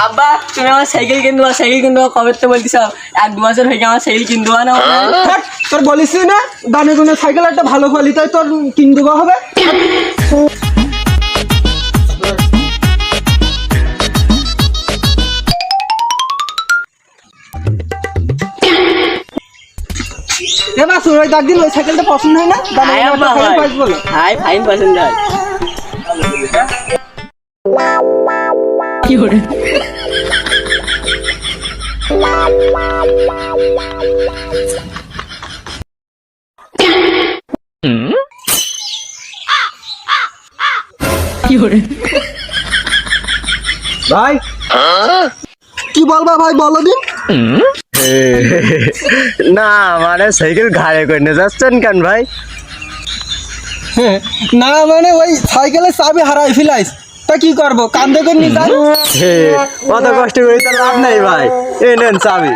আব্বা তুমি আমার সাইকেল কিনবো কবে তো বলতিস 1-2 বছর হয়ে আমার সাইকেল কিনবো না তোর বলিস না দামে গুনে সাইকেল একটা ভালো কোয়ালিটি তোর কিন দেওয়া হবে। এবার সুরজ একদিন ওই সাইকেলটা পছন্দ হয় না ফাইন পছন্দ হয় কি করে কি করে ভাই কি বলবা ভাই বলো দিন। না মানে সাইকেল ঘাড়ে করে নিয়ে যাচ্ছেন কেন ভাই? না মানে ওই সাইকেলের চাবি হারাই ফেলাইস তা কি করবো কান্দে করে নিয়ে যাই। অত কষ্ট করে তো লাভ নাই ভাই, এই নেন চাবি।